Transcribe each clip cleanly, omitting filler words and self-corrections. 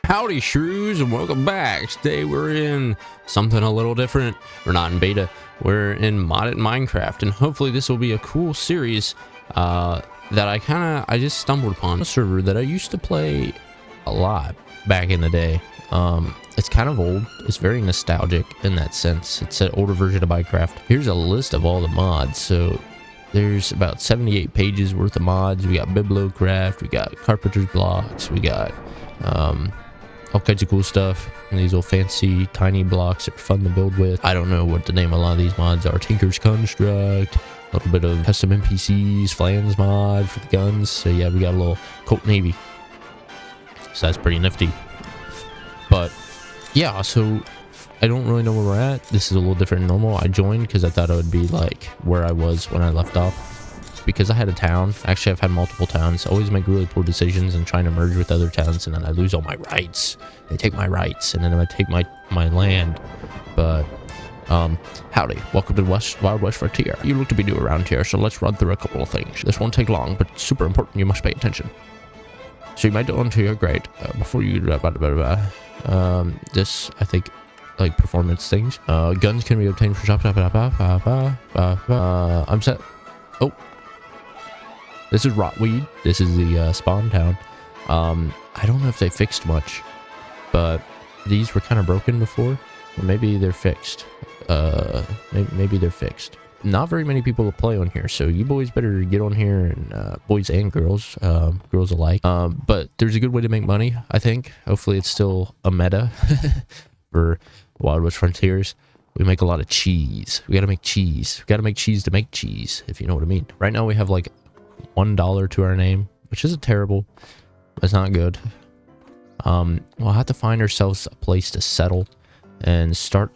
Howdy shrews and welcome back. Today we're in something a little different. We're not in beta, we're in modded Minecraft, and hopefully this will be a cool series that I just stumbled upon. A server that I used to play a lot back in the day. It's kind of old. It's very nostalgic in that sense. It's an older version of Minecraft. Here's a list of all the mods. So there's about 78 pages worth of mods. We got Bibliocraft, we got Carpenter's Blocks, we got all kinds of cool stuff. And these little fancy tiny blocks are fun to build with. I don't know what the name of a lot of these mods are. Tinker's Construct, a little bit of custom NPCs, Flans mod for the guns. So yeah, we got a little Colt Navy. So that's pretty nifty. But yeah, so I don't really know where we're at. This is a little different than normal. I joined because I thought it would be like where I was when I left off. Because I had a town. Actually, I've had multiple towns. I always make really poor decisions and trying to merge with other towns, and then I lose all my rights. They take my rights, and then I take my land. But howdy, welcome to the Wild West Frontier. You look to be new around here, so let's run through a couple of things. This won't take long, but super important. You must pay attention. So you might go onto your grade before you this, I think, like performance things. Guns can be obtained from shops. I'm set. Oh. This is Rotweed. This is the spawn town. I don't know if they fixed much, but these were kind of broken before. Or maybe they're fixed. Maybe they're fixed. Not very many people play on here, so you boys better get on here, and boys and girls, girls alike. But there's a good way to make money, I think. Hopefully it's still a meta for Wild West Frontiers. We make a lot of cheese. We gotta make cheese. We gotta make cheese to make cheese, if you know what I mean. Right now we have like $1 to our name, which isn't terrible. It's not good. We'll have to find ourselves a place to settle and start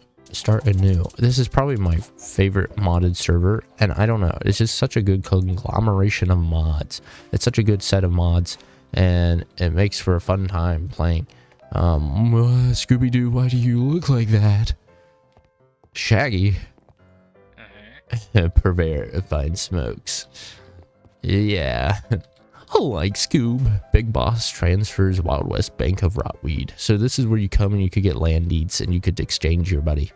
anew. This is probably my favorite modded server, and I don't know, it's just such a good conglomeration of mods. It's such a good set of mods, and it makes for a fun time playing. Scooby-Doo, why do you look like that? Shaggy. Purveyor of fine smokes. Yeah. I like Scoob. Big Boss transfers Wild West Bank of Rotweed. So this is where you come and you could get land deeds and you could exchange your buddy.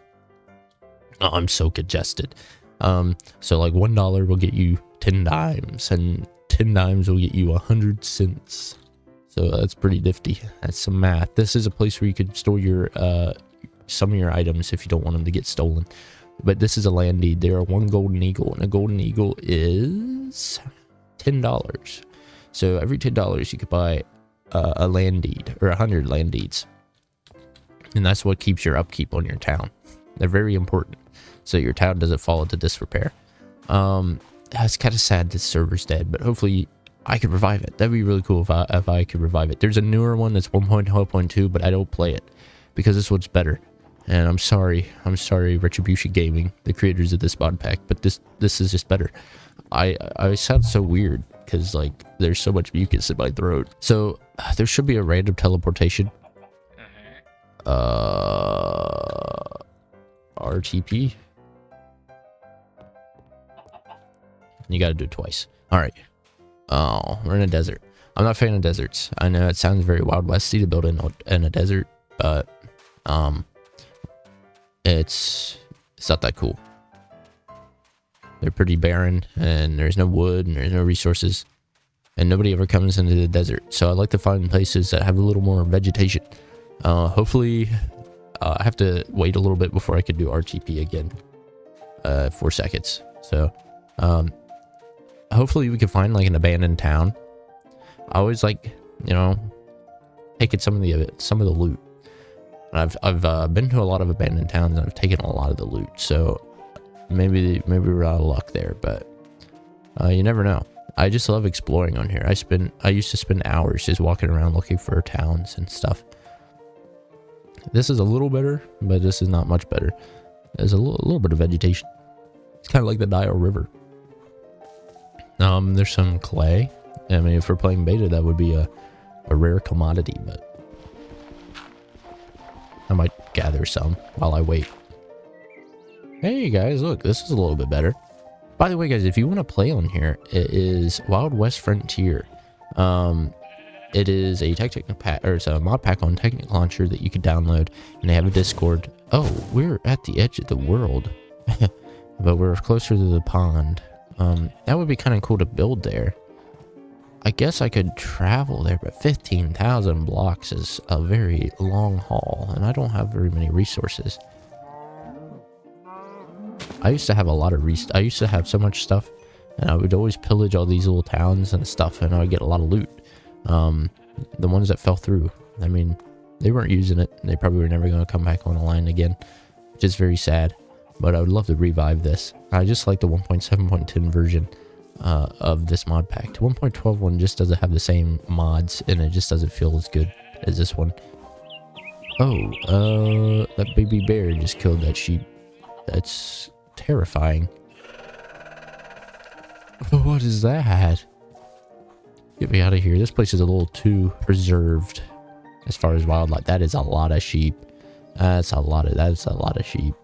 Oh, I'm so congested. So like $1 will get you 10 dimes, and 10 dimes will get you 100 cents. So that's pretty nifty. That's some math. This is a place where you could store your some of your items if you don't want them to get stolen. But this is a land deed. There are one golden eagle, and a golden eagle is $10. So every $10 you could buy a land deed, or 100 land deeds, and that's what keeps your upkeep on your town. They're very important, so your town doesn't fall into disrepair. It's kind of sad this server's dead, but hopefully I could revive it. That'd be really cool if I could revive it. There's a newer one that's 1.0.2, but I don't play it because this one's better. And I'm sorry, Retribution Gaming, the creators of this mod pack, but this is just better. I sound so weird because like there's so much mucus in my throat. So there should be a random teleportation. RTP. You got to do it twice. All right. Oh, we're in a desert. I'm not a fan of deserts. I know it sounds very Wild Westy to build in a desert, but it's not that cool. They're pretty barren, and there's no wood, and there's no resources, and nobody ever comes into the desert. So I like to find places that have a little more vegetation. Hopefully, I have to wait a little bit before I could do RTP again. 4 seconds. So, hopefully we can find like an abandoned town. I always like, you know, taking some of the loot. I've been to a lot of abandoned towns, and I've taken a lot of the loot. So maybe we're out of luck there, but you never know. I just love exploring on here. I used to spend hours just walking around looking for towns and stuff. This is a little better, but this is not much better. There's a little bit of vegetation. It's kind of like the Nile River. There's some clay. I mean, if we're playing beta, that would be a rare commodity, but I might gather some while I wait. Hey guys, look, this is a little bit better. By the way, guys, if you want to play on here, it is Wild West Frontier. it is a technical pack, or it's a mod pack on Technic Launcher that you could download, and they have a Discord. Oh, we're at the edge of the world, but we're closer to the pond. That would be kind of cool to build there. I guess I could travel there, but 15,000 blocks is a very long haul, and I don't have very many resources. I used to have a lot of I used to have so much stuff, and I would always pillage all these little towns and stuff, and I would get a lot of loot. The ones that fell through, I mean, they weren't using it. They probably were never going to come back on the line again, which is very sad. But I would love to revive this. I just like the 1.7.10 version of this mod pack. The 1.12 one just doesn't have the same mods, and it just doesn't feel as good as this one. Oh, that baby bear just killed that sheep. That's terrifying. What is that? Get me out of here. This place is a little too preserved as far as wildlife. That is a lot of sheep. That's a lot of sheep.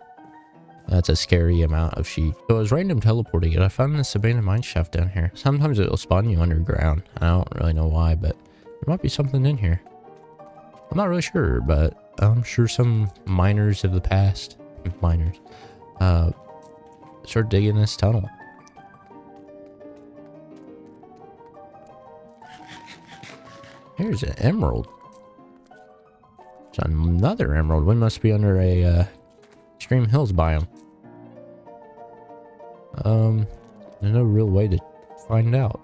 That's a scary amount of sheep. So I was random teleporting and I found this abandoned mine shaft down here. Sometimes it'll spawn you underground. I don't really know why, but there might be something in here. I'm not really sure, but I'm sure some miners of the past, start digging this tunnel. Here's an emerald. It's another emerald. We must be under a extreme hills biome. There's no real way to find out.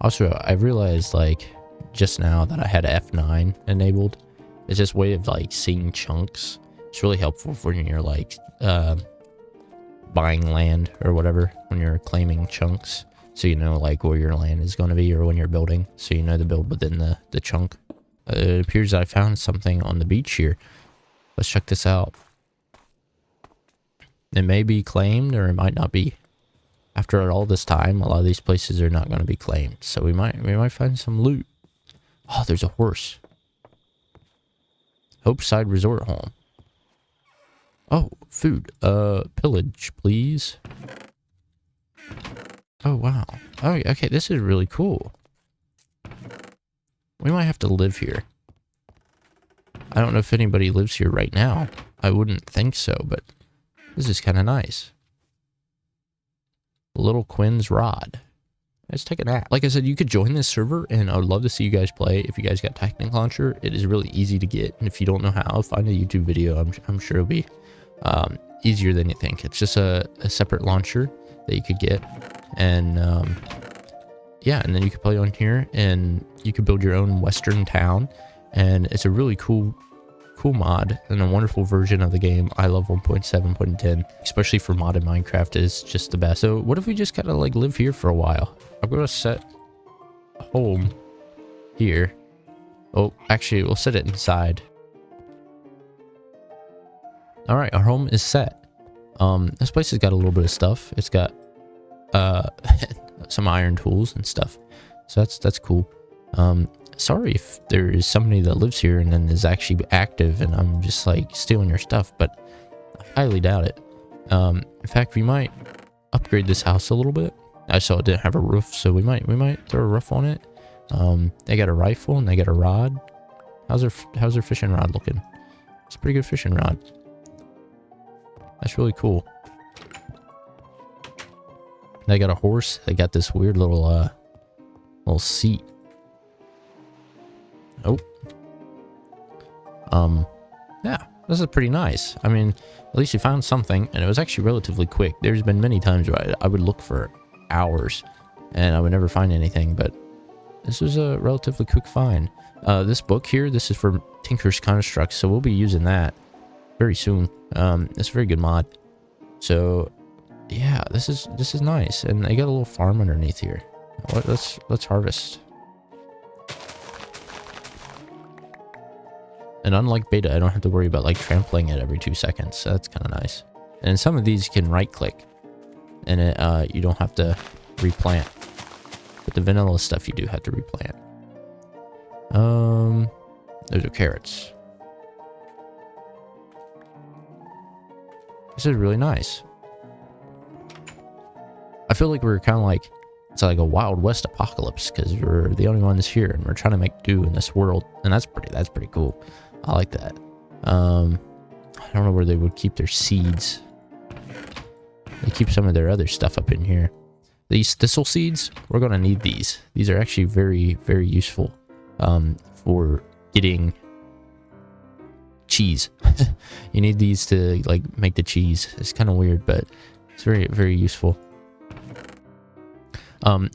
Also, I realized like just now that I had F9 enabled. It's this way of like seeing chunks. It's really helpful for when you're like buying land or whatever, when you're claiming chunks, so you know like where your land is going to be, or when you're building, so you know to build within the chunk. It appears I found something on the beach here. Let's check this out. It may be claimed or it might not be. After all this time, a lot of these places are not going to be claimed, so we might find some loot. Oh, there's a horse. Hopeside Resort Home. Oh, food. Pillage, please. Oh, wow. Oh, okay, this is really cool. We might have to live here. I don't know if anybody lives here right now. I wouldn't think so, but this is kind of nice. Little Quinn's Rod. Let's take a nap. Like I said, you could join this server, and I would love to see you guys play. If you guys got Technic Launcher, it is really easy to get. And if you don't know how, find a YouTube video. I'm sure it'll be easier than you think. It's just a separate launcher that you could get, and yeah, and then you could play on here, and you could build your own western town, and it's a really cool mod and a wonderful version of the game. I love 1.7.10, especially for modded Minecraft. Is just the best. So what if we just kind of like live here for a while? I'm gonna set home here. Oh, actually, we'll set it inside. All right, our home is set. This place has got a little bit of stuff. It's got some iron tools and stuff, so that's cool. Sorry if there is somebody that lives here and then is actually active and I'm just like stealing your stuff, but I highly doubt it. In fact, we might upgrade this house a little bit. I saw it didn't have a roof, so we might throw a roof on it. They got a rifle and they got a rod. How's their fishing rod looking? It's a pretty good fishing rod. That's really cool. They got a horse. They got this weird little seat. Oh. Yeah, this is pretty nice. I mean, at least you found something, and it was actually relatively quick. There's been many times where I would look for hours, and I would never find anything, but this was a relatively quick find. This book here, this is for Tinker's Constructs, so we'll be using that very soon. It's a very good mod. So yeah, this is nice, and I got a little farm underneath here. Let's harvest. And unlike beta, I don't have to worry about like trampling it every 2 seconds, so that's kind of nice. And some of these you can right click, and you don't have to replant. But the vanilla stuff you do have to replant. Those are carrots. This is really nice. feel like we're kind of like, it's like a Wild West apocalypse because we're the only ones here and we're trying to make do in this world, and that's pretty cool. I like that. I don't know where they would keep their seeds. They keep some of their other stuff up in here. These thistle seeds, we're gonna need these. These are actually very, very useful for getting cheese. You need these to like make the cheese. It's kind of weird, but it's very, very useful.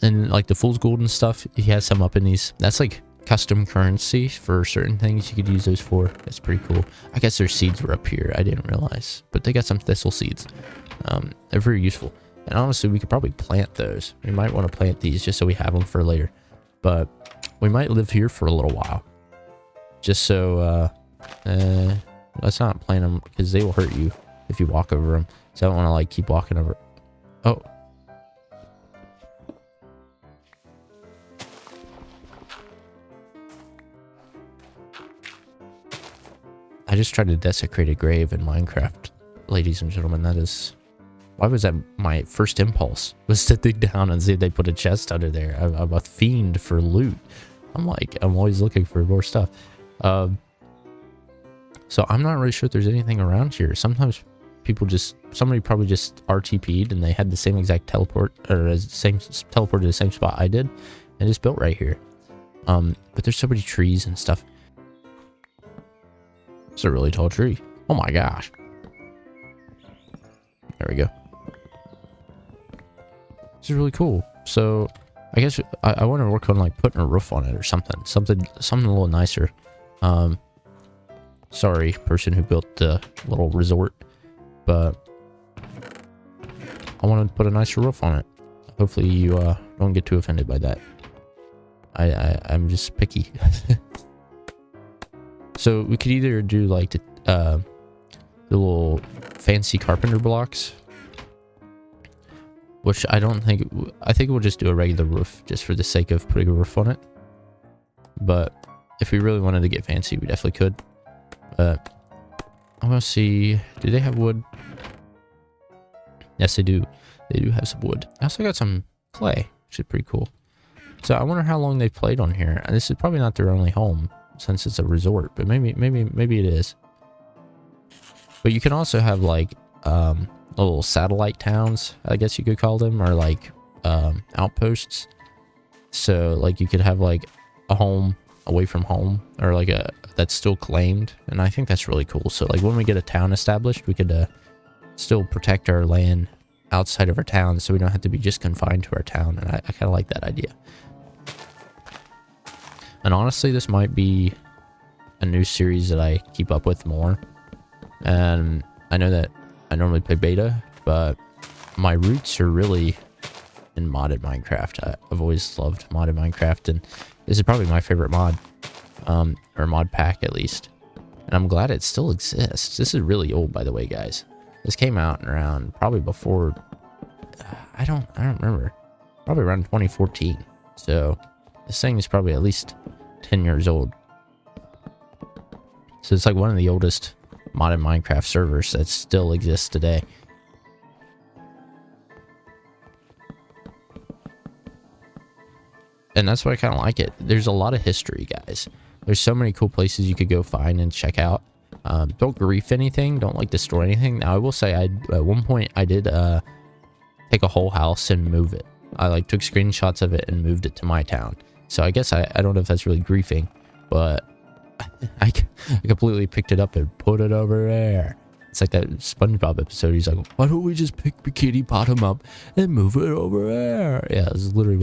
And like the fool's gold and stuff, he has some up in these. That's like custom currency for certain things. You could use those for. That's pretty cool. I guess their seeds were up here. I didn't realize, but they got some thistle seeds. They're very useful. And honestly, we could probably plant those. We might want to plant these just so we have them for later. But we might live here for a little while. Just so, let's not plant them because they will hurt you if you walk over them. So I don't want to like keep walking over. Oh. I just tried to desecrate a grave in Minecraft, ladies and gentlemen. That is... Why was that my first impulse? Was to dig down and see if they put a chest under there. I'm a fiend for loot. I'm always looking for more stuff. So I'm not really sure if there's anything around here. Sometimes people somebody probably just RTP'd and they had the same exact teleport, or same teleport to the same spot I did, and just built right here. But there's so many trees and stuff. It's a really tall tree. Oh my gosh. There we go. This is really cool. So I guess I want to work on like putting a roof on it or something a little nicer. Sorry, person who built the little resort, but I want to put a nicer roof on it. Hopefully you don't get too offended by that. I'm just picky. So we could either do like the little fancy carpenter blocks, which I think we'll just do a regular roof just for the sake of putting a roof on it. But if we really wanted to get fancy, we definitely could. But I'm gonna see, do they have wood? Yes, they do. They do have some wood. I also got some clay, which is pretty cool. So I wonder how long they've played on here. This is probably not their only home since it's a resort, but maybe it is. But you can also have like little satellite towns, I guess you could call them, or like outposts. So like you could have like a home away from home, or like that's still claimed, and I think that's really cool. So like when we get a town established, we could still protect our land outside of our town, so we don't have to be just confined to our town. And I kind of like that idea. And honestly, this might be a new series that I keep up with more. And I know that I normally play beta, but my roots are really in modded Minecraft. I've always loved modded Minecraft, and this is probably my favorite mod, or mod pack at least. And I'm glad it still exists. This is really old, by the way, guys. This came out around probably before, I don't remember, probably around 2014. So this thing is probably at least 10 years old. So it's like one of the oldest modded Minecraft servers that still exists today. And that's why I kind of like it. There's a lot of history, guys. There's so many cool places you could go find and check out. Don't grief anything. Don't like destroy anything. Now I will say, at one point I did take a whole house and move it. I like took screenshots of it and moved it to my town. So I guess I don't know if that's really griefing, but I completely picked it up and put it over there. It's like that SpongeBob episode. He's like, why don't we just pick Bikini Bottom up and move it over there? Yeah, this is literally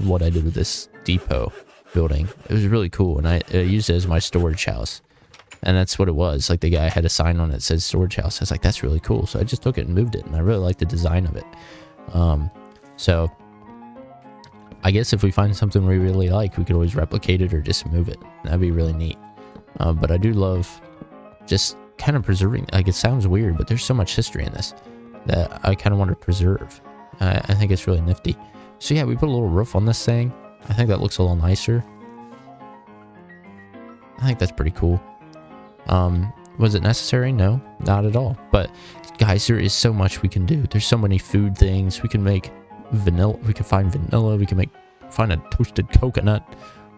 what I did with this depot building. It was really cool, and I used it as my storage house. And that's what it was. Like the guy had a sign on it that says storage house. I was like, that's really cool. So I just took it and moved it, and I really like the design of it. So I guess if we find something we really like, we could always replicate it or just move it. That'd be really neat. But I do love just kind of preserving. Like, it sounds weird, but there's so much history in this that I kind of want to preserve. I think it's really nifty. So yeah, we put a little roof on this thing. I think that looks a little nicer. I think that's pretty cool. Was it necessary? No, not at all. But guys, there is so much we can do. There's so many food things. We can make vanilla. We can find vanilla. We can find a toasted coconut.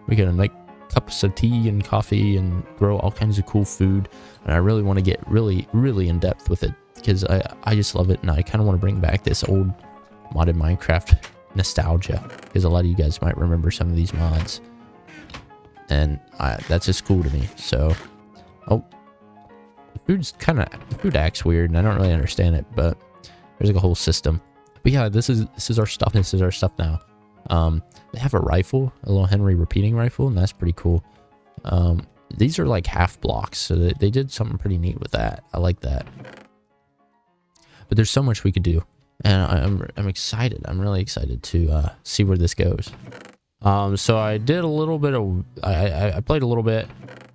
We can make cups of tea and coffee and grow all kinds of cool food. And I really want to get really in depth with it because I just love it, and I kind of want to bring back this old modded Minecraft nostalgia because a lot of you guys might remember some of these mods, and that's just cool to me. So, the food acts weird, and I don't really understand it, but there's like a whole system. But yeah, this is our stuff. This is our stuff now. They have a rifle, a little Henry repeating rifle, and that's pretty cool. These are like half blocks, so they did something pretty neat with that. I like that. But there's so much we could do, and I'm excited. I'm really excited to see where this goes. So I did a little bit of I played a little bit,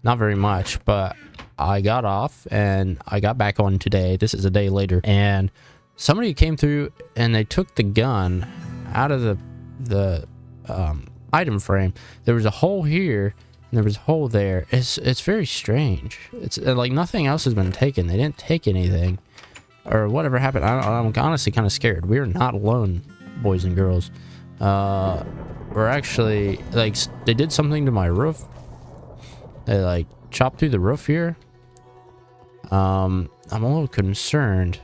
not very much, but I got off and I got back on today. This is a day later, and somebody came through and they took the gun out of the item frame. There was a hole here and there was a hole there. It's very strange. It's like nothing else has been taken. They didn't take anything or whatever happened. I'm honestly kind of scared. We're not alone, boys and girls. We're actually, like, they did something to my roof. They like chopped through the roof here. I'm a little concerned.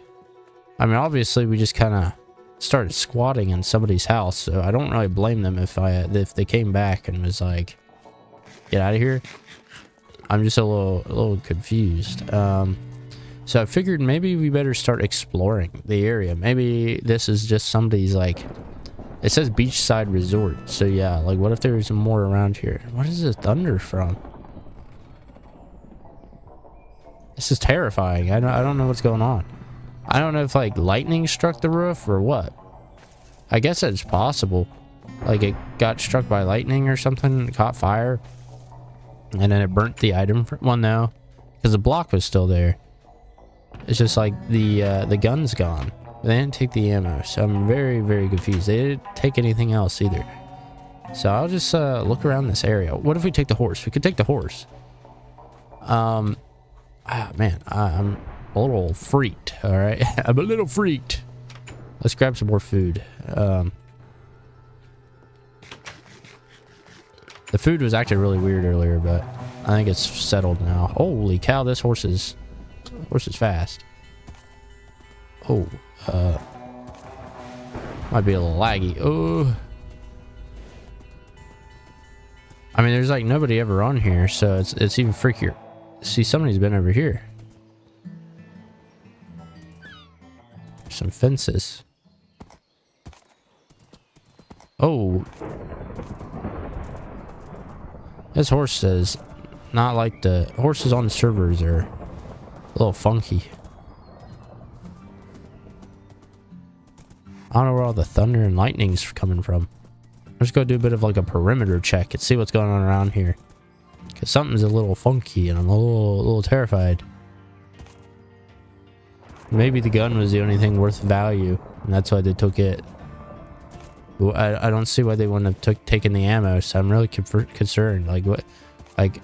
I mean, obviously we just kind of started squatting in somebody's house, so I don't really blame them if they came back and was like, get out of here. I'm just a little confused. So I figured maybe we better start exploring the area. Maybe this is just somebody's, like, it says beachside resort, so yeah, like, what if there's more around here? What is this thunder from? This is terrifying. I don't know what's going on. I don't know if, like, lightning struck the roof or what. I guess it's possible. Like, it got struck by lightning or something, caught fire, and then it burnt the item. Well, no, because the block was still there. It's just like the gun's gone. They didn't take the ammo, so I'm very confused. They didn't take anything else either. So I'll just look around this area. What if we take the horse? We could take the horse. Man, I'm a little freaked. All right, I'm a little freaked. Let's grab some more food. The food was acting really weird earlier, but I think it's settled now. Holy cow, this horse is fast. Oh, might be a little laggy. Oh, I mean, there's like nobody ever on here, so it's even freakier. See, somebody's been over here. Some fences. Oh, this horse says not like the horses on the servers are a little funky. I don't know where all the thunder and lightning's coming from. Let's go do a bit of like a perimeter check and see what's going on around here, because something's a little funky and I'm a little terrified. Maybe the gun was the only thing worth value, and that's why they took it. I don't see why they wouldn't have taken the ammo, so I'm really concerned. Like, what? Like,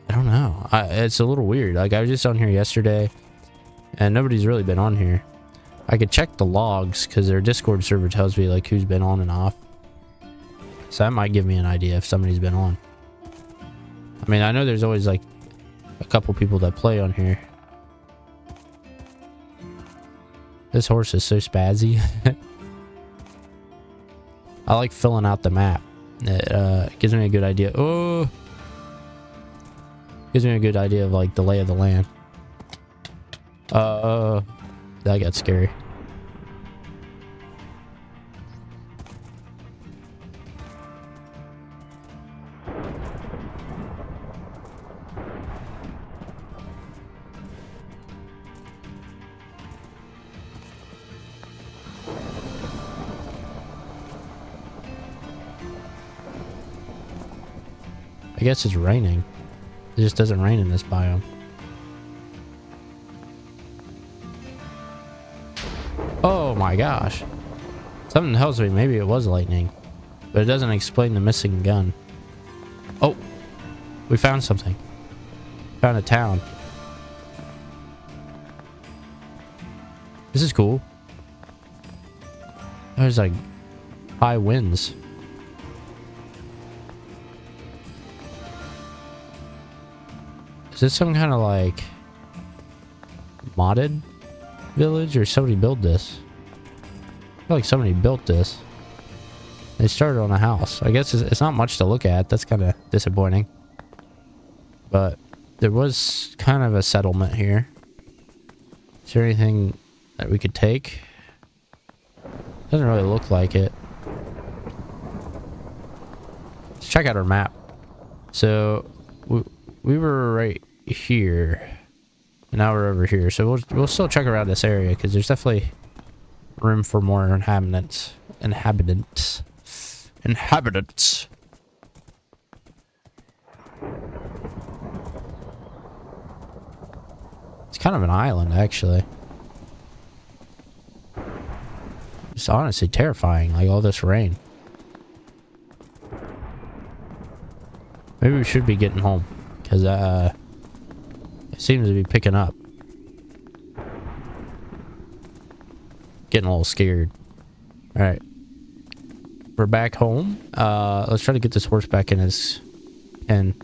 I don't know. It's a little weird. Like, I was just on here yesterday, and nobody's really been on here. I could check the logs, because their Discord server tells me, like, who's been on and off. So that might give me an idea if somebody's been on. I mean, I know there's always, like, a couple people that play on here. This horse is so spazzy. I like filling out the map. It gives me a good idea. Oh, gives me a good idea of like the lay of the land. That got scary. I guess it's raining. It just doesn't rain in this biome. Oh my gosh. Something tells me maybe it was lightning, but it doesn't explain the missing gun. Oh, we found something. Found a town. This is cool. There's like high winds. Is this some kind of like modded village, or somebody built this? I feel like somebody built this. They started on a house. I guess it's not much to look at. That's kind of disappointing. But there was kind of a settlement here. Is there anything that we could take? Doesn't really look like it. Let's check out our map. So we were right here, and now we're over here. So we'll still check around this area because there's definitely room for more inhabitants. Inhabitants. It's kind of an island, actually. It's honestly terrifying, like all this rain. Maybe we should be getting home, because it seems to be picking up. Getting a little scared. Alright. We're back home. Let's try to get this horse back in his pen.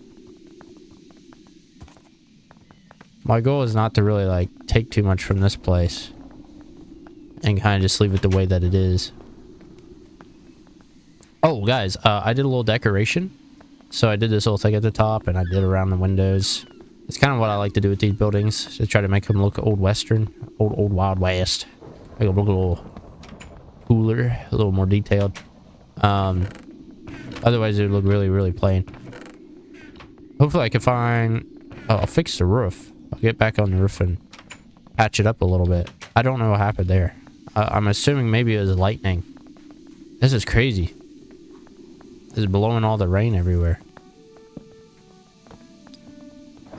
My goal is not to really like take too much from this place and kind of just leave it the way that it is. Oh, guys, I did a little decoration. So I did this little thing at the top, and I did around the windows. It's kind of what I like to do with these buildings, to try to make them look old western, old Wild West. Make them look a little cooler, a little more detailed. Otherwise it would look really plain. Hopefully I can find... Oh, I'll fix the roof. I'll get back on the roof and patch it up a little bit. I don't know what happened there. I'm assuming maybe it was lightning. This is crazy. This is blowing all the rain everywhere.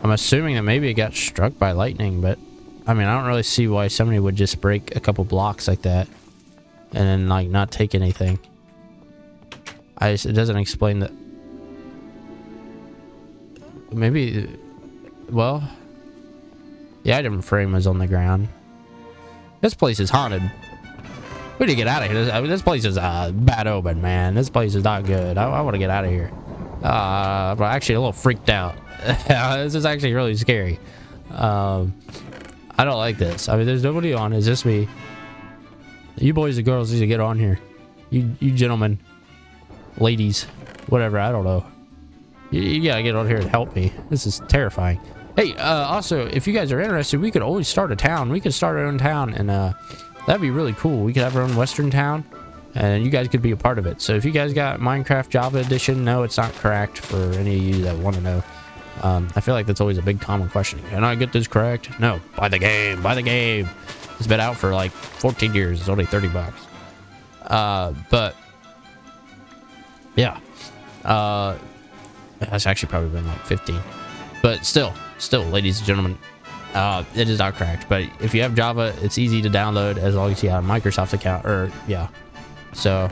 I'm assuming that maybe it got struck by lightning, but I mean, I don't really see why somebody would just break a couple blocks like that and then like not take anything. It doesn't explain that. Maybe, well, the item frame was on the ground. This place is haunted. We need to get out of here. This place is bad omen, man. This place is not good. I want to get out of here. I'm actually a little freaked out. This is actually really scary. I don't like this. I mean, there's nobody on. It's just me. You boys and girls need to get on here. You gentlemen, ladies, whatever. I don't know. You gotta get on here and help me. This is terrifying. Hey, also, if you guys are interested, we could always start a town. We could start our own town, and that'd be really cool. We could have our own western town, and you guys could be a part of it. So if you guys got Minecraft Java Edition, no, it's not correct for any of you that want to know. I feel like that's always a big common question. Can I get this correct? No. Buy the game. Buy the game. It's been out for like 14 years. It's only 30 bucks. But yeah. That's actually probably been like 15. But still, ladies and gentlemen, it is not correct. But if you have Java, it's easy to download as long as you have a Microsoft account. Or yeah. So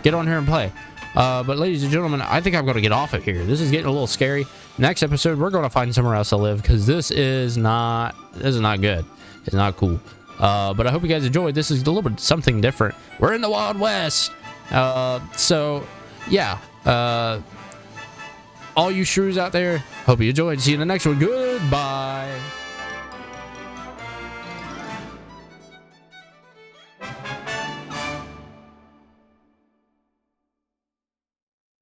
get on here and play. But ladies and gentlemen, I think I'm going to get off of here. This is getting a little scary. Next episode, we're going to find somewhere else to live, because this is not good. It's not cool. But I hope you guys enjoyed. This is a little bit something different. We're in the Wild West. So yeah. All you shrews out there, hope you enjoyed. See you in the next one. Goodbye.